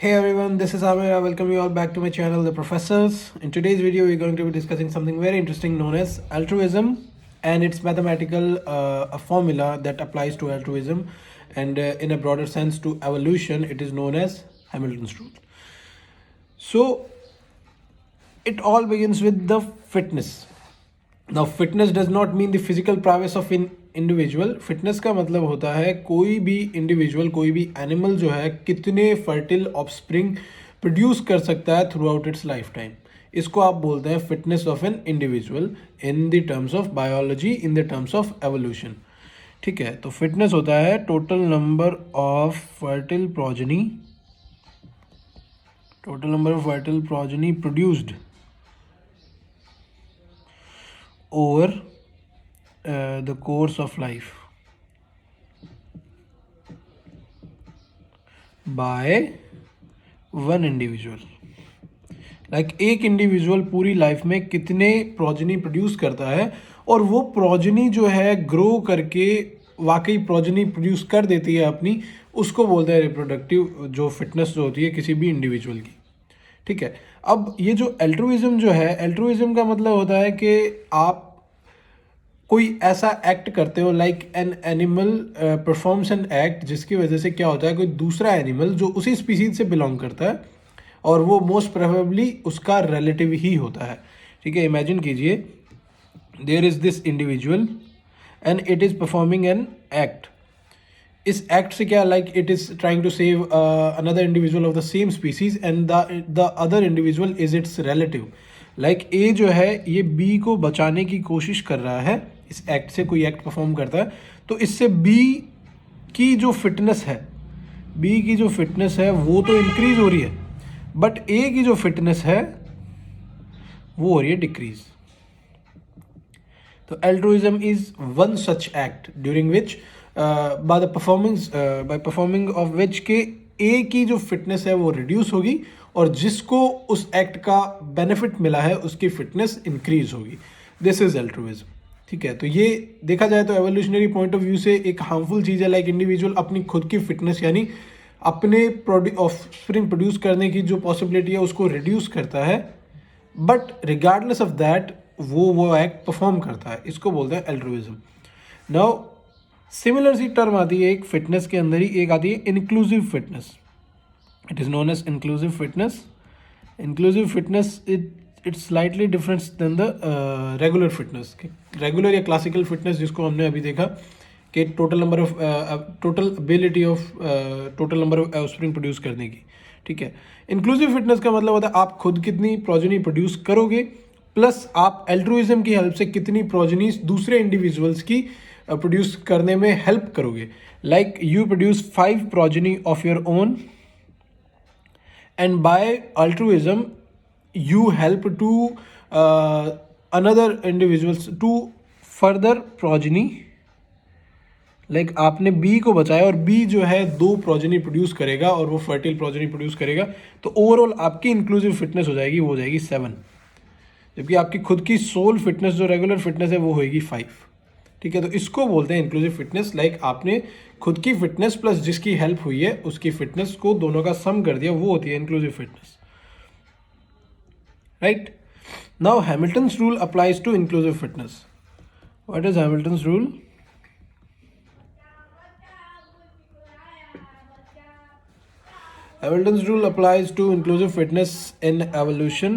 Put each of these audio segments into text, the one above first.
Hey everyone, this is Amir. I welcome you all back to my channel, The Professors. In today's video, we're going to be discussing something very interesting known as altruism and its mathematical a formula that applies to altruism, and in a broader sense to evolution, it is known as Hamilton's rule. So it all begins with the fitness. Now fitness does not mean the physical prowess of an individual. Fitness का मतलब होता है कोई भी individual, कोई भी animal जो है कितने फर्टिल ऑफस्प्रिंग प्रोड्यूस कर सकता है through out it's life time. इसको आप बोलते हैं fitness of an individual in the terms of biology, in the terms of evolution. ठीक है, तो फिटनेस होता है total number of fertile progeny, total number of fertile progeny produced over the course of life by one individual. Like एक individual पूरी life में कितने progeny produce करता है, और वो प्रोजेनी जो है ग्रो करके वाकई प्रोजेनी प्रोड्यूस कर देती है अपनी, उसको बोलते हैं रिप्रोडक्टिव जो फिटनेस जो होती है किसी भी इंडिविजुअल की. ठीक है, अब ये जो एल्ट्रुइज्म जो है, एल्ट्रुइज्म का मतलब होता है कि आप कोई ऐसा एक्ट करते हो, like an animal performs an act, जिसकी वजह से क्या होता है कोई दूसरा एनिमल जो उसी स्पीसीज से बिलोंग करता है, और वो मोस्ट प्रोबेबली उसका रिलेटिव ही होता है. ठीक है, इमेजिन कीजिए there is this individual and it is performing an act. इस एक्ट से क्या, like it is trying to save another individual of the same species and the other individual is its relative. Like a जो है ये B को बचाने की कोशिश कर रहा है, इस एक्ट से कोई एक्ट परफॉर्म करता है, तो इससे बी की जो फिटनेस है, बी की जो फिटनेस है वो तो इंक्रीज हो रही है, बट ए की जो फिटनेस है वो हो रही है डिक्रीज. तो altruism is one such act during which by performing of which के ए की जो फिटनेस है वो रिड्यूस होगी, और जिसको उस एक्ट का बेनिफिट मिला है उसकी फिटनेस इंक्रीज होगी. This is altruism. ठीक है, तो ये देखा जाए तो एवोल्यूशनरी पॉइंट ऑफ व्यू से एक हार्मफुल चीज़ है. लाइक इंडिविजुअल अपनी खुद की फिटनेस यानी अपने ऑफस्प्रिंग प्रोड्यूस करने की जो पॉसिबिलिटी है उसको रिड्यूस करता है, बट रिगार्डलेस ऑफ दैट वो एक्ट परफॉर्म करता है. इसको बोलते हैं एल्ट्रुइज्म. नाउ सिमिलर सी टर्म आती है एक फिटनेस के अंदर ही, एक आती है inclusive fitness. It is known as inclusive fitness. Inclusive fitness it's slightly different than the regular fitness. Regular या क्लासिकल फिटनेस जिसको हमने अभी देखा कि total number of total ability of total number of offspring produce करने की. ठीक है, इंक्लूसिव फिटनेस का मतलब होता है आप खुद कितनी प्रोजेनी प्रोड्यूस करोगे, प्लस आप एल्ट्रुइज्म की हेल्प से कितनी प्रोजेनी दूसरे इंडिविजुअल्स की प्रोड्यूस करने में हेल्प करोगे. Like you produce 5 progeny of your own, and by altruism you help to another individuals to further progeny. Like आपने बी को बचाया और बी जो है 2 प्रोजेनी प्रोड्यूस करेगा और वो फर्टिल प्रोजेनी प्रोड्यूस करेगा, तो ओवरऑल आपकी इंक्लूसिव फिटनेस हो जाएगी, वो हो जाएगी 7, जबकि आपकी खुद की सोल फिटनेस जो रेगुलर फिटनेस है वो होएगी 5. ठीक है, तो इसको बोलते हैं इंक्लूसिव फिटनेस. लाइक आपने खुद की फिटनेस प्लस जिसकी हेल्प हुई है उसकी फिटनेस को दोनों का सम कर दिया, वो होती है inclusive fitness. Right, now Hamilton's rule applies to inclusive fitness. What is Hamilton's rule? Hamilton's rule applies to inclusive fitness in evolution.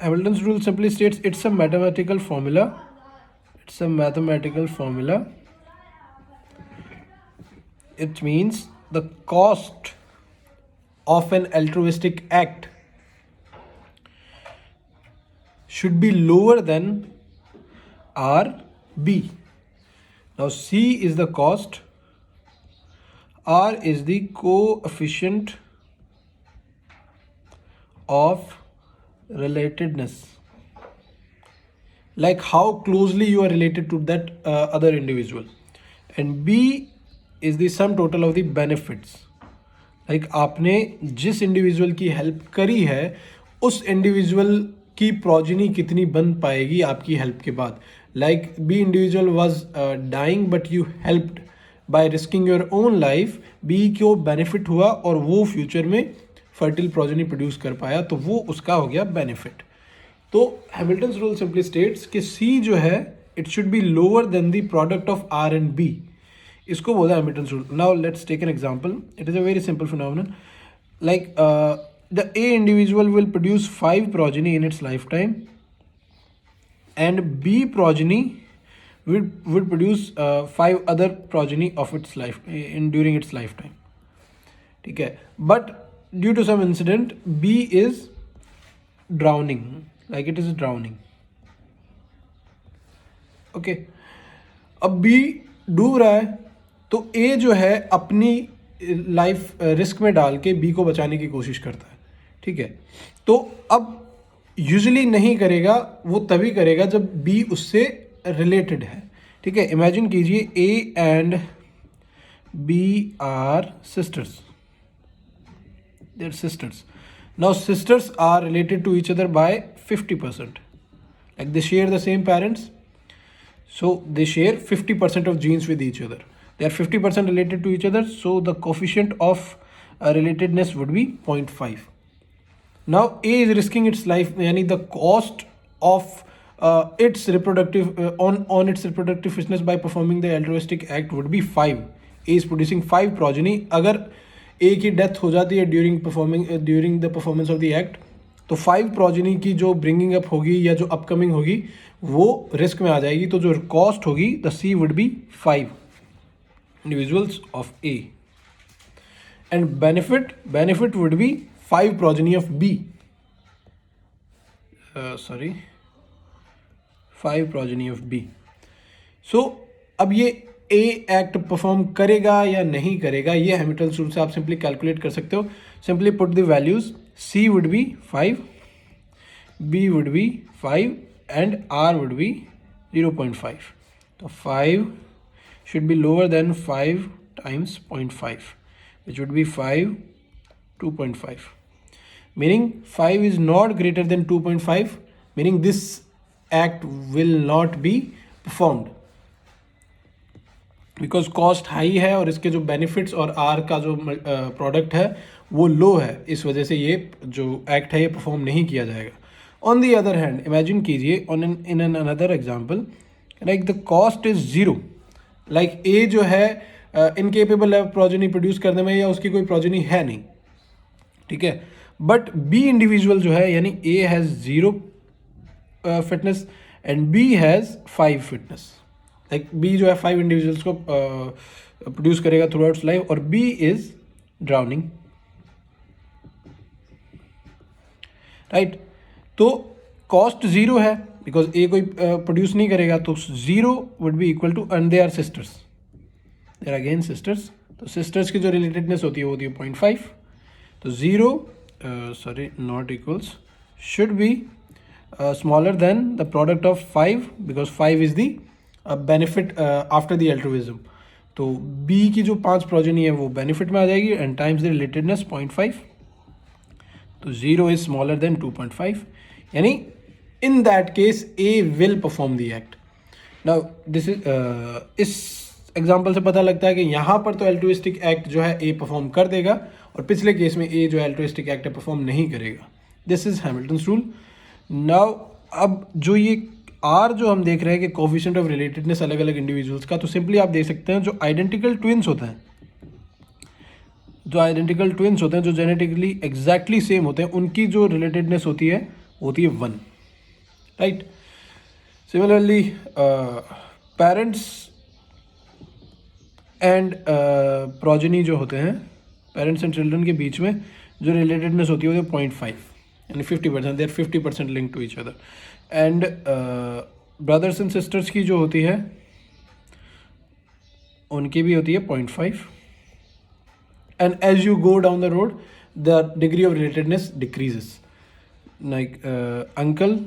Hamilton's rule simply states it's a mathematical formula. It's a mathematical formula. It means the cost of an altruistic act should be lower than RB. Now C is the cost, R is the coefficient of relatedness, like how closely you are related to that other individual, and B is the sum total of the benefits. like आपने जिस individual की help करी है उस individual की progeny कितनी बन पाएगी आपकी हेल्प के बाद. Like B individual was dying but you helped by risking your own life. B को बेनिफिट हुआ और वो फ्यूचर में फर्टिल प्रोजेनी प्रोड्यूस कर पाया, तो वो उसका हो गया बेनिफिट। तो हैमिल्टन्स रूल सिंपली स्टेट्स कि सी जो है it should be lower than the product of R and B, इसको बोला Hamilton's rule. Now let's take an example, it is a very simple phenomenon, like the A individual will produce 5 progeny in its lifetime and B progeny would produce 5 other progeny of its life during its lifetime, ठीक है, but due to some incident B is drowning, like it is drowning, okay, अब B डूब रहा है तो A जो है अपनी लाइफ रिस्क में डाल के बी को बचाने की कोशिश करता है, ठीक है। तो अब यूजुअली नहीं करेगा, वो तभी करेगा जब बी उससे रिलेटेड है, ठीक है। इमेजिन कीजिए A and B are sisters, their sisters. Now sisters are related to each other by 50%, like they share the same parents, so they share 50% of genes with each other. They are 50% related to each other, so the coefficient of relatedness would be 0.5. Now A is risking its life, yani the cost of its reproductive on its reproductive fitness by performing the altruistic act would be 5. A is producing 5 progeny. अगर A की death हो जाती है during the performance of the act, तो 5 progeny की जो bringing up होगी या जो अपकमिंग होगी वो रिस्क में आ जाएगी, तो जो कॉस्ट होगी the C would be 5 individuals of A and benefit would be 5 progeny of B, 5 progeny of B. So अब ये ए एक्ट परफॉर्म करेगा या नहीं करेगा, ये हैमिल्टन रूल से आप सिंपली कैलकुलेट कर सकते हो। Simply put the values, C would be 5, B would be 5 and R would be 0.5. So 5 should be lower than 5 times 0.5, which would be 5, 2.5. Meaning 5 is not greater than 2.5, meaning this act will not be performed. Because cost high है और इसके जो benefits और are का जो product है वो लो है, इस वजह से ये जो एक्ट है ये परफॉर्म नहीं किया जाएगा। On the other hand imagine कीजिए in an another example, like the cost is 0, like a जो है इनकेपेबल है प्रोजेनी प्रोड्यूस करने में या उसकी कोई प्रोजेनी है नहीं, ठीक है, बट बी इंडिविजुअल जो है यानी A has 0 fitness and B has 5 fitness, like B जो है 5 इंडिविजुअल्स को प्रोड्यूस करेगा थ्रू आउट लाइफ और बी इज ड्राउनिंग, राइट। तो कॉस्ट 0 है बिकॉज ए कोई प्रोड्यूस नहीं करेगा, तो 0 would be equal to, and they are sisters, they are again sisters, तो सिस्टर्स की जो रिलेटेडनेस होती है वो होती है 0.5, तो 0 not equals should be smaller than the product of 5 because 5 is the benefit after the altruism, तो बी की जो 5 प्रोजेनी है वो बेनिफिट में आ जाएगी एंड टाइम्स द रिलेटेडनेस 0.5, तो 0 इज स्मॉलर देन 2.5, यानी in that case A will perform the act. Now this is इस एग्जाम्पल से पता लगता है कि यहाँ पर तो अल्ट्रुइस्टिक एक्ट जो है ए परफॉर्म कर देगा और पिछले केस में ए जो है अल्ट्रुइस्टिक एक्ट परफॉर्म नहीं करेगा। This is Hamilton's rule. Now अब जो ये आर जो हम देख रहे हैं कि कोफिशिएंट ऑफ रिलेटेडनेस अलग अलग इंडिविजुअल्स का, तो सिंपली आप देख सकते हैं जो आइडेंटिकल ट्विन्स होते हैं, जो जेनेटिकली एग्जैक्टली सेम होते हैं, उनकी जो रिलेटेडनेस होती है 1, right. Similarly parents and progeny जो होते हैं, पेरेंट्स एंड चिल्ड्रन के बीच में जो रिलेटेडनेस होती है वो 0.5 यानी 50%, they are 50% link to each other. And brothers and sisters की जो होती है उनकी भी होती है 0.5, and as you go down the road the degree of relatedness decreases, like uncle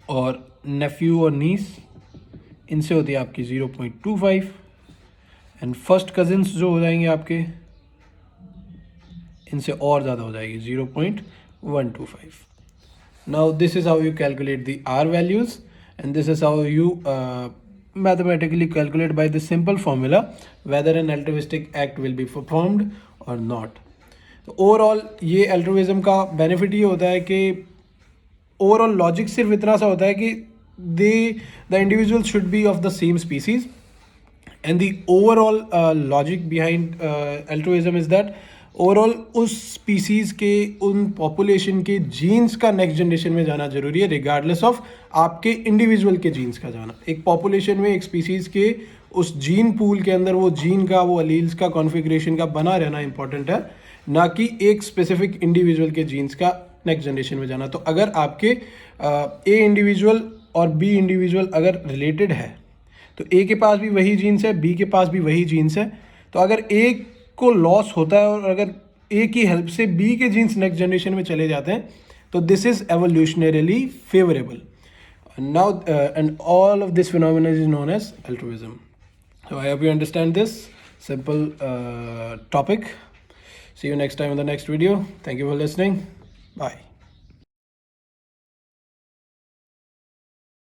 और नेफ्यू और नीस, इनसे होती है आपकी 0.25, एंड फर्स्ट कजिन्स जो हो जाएंगे आपके, इनसे और ज़्यादा हो जाएगी 0.125. Now this is how you calculate the R values, and this is how you mathematically calculate by the simple formula whether an altruistic act will be performed or not. तो ओवरऑल ये एल्ट्रुइज्म का benefit ये होता है कि overall logic सिर्फ इतना सा होता है कि the individual should be of the same species, and the overall logic behind altruism is that overall उस स्पीसीज के, उन पॉपुलेशन के जीन्स का नेक्स्ट जनरेशन में जाना जरूरी है, रिगार्डलेस ऑफ आपके इंडिविजुअल के जीन्स का जाना। एक पॉपुलेशन में, एक स्पीसीज के उस जीन पूल के अंदर वो जीन का, वो अलील्स का, कॉन्फ़िगरेशन का बना रहना इंपॉर्टेंट है, ना कि एक स्पेसिफिक इंडिविजुअल के जीन्स का नेक्स्ट जनरेशन में जाना। तो अगर आपके ए इंडिविजुअल और बी इंडिविजुअल अगर रिलेटेड है, तो ए के पास भी वही जीन्स है, बी के पास भी वही जीन्स है, तो अगर ए को लॉस होता है और अगर ए की हेल्प से बी के जीन्स नेक्स्ट जनरेशन में चले जाते हैं, तो this is evolutionarily favourable. Now and all of this phenomena is known as altruism. So I hope you understand this simple topic. See you next time in the next video. Thank you for listening. Bye.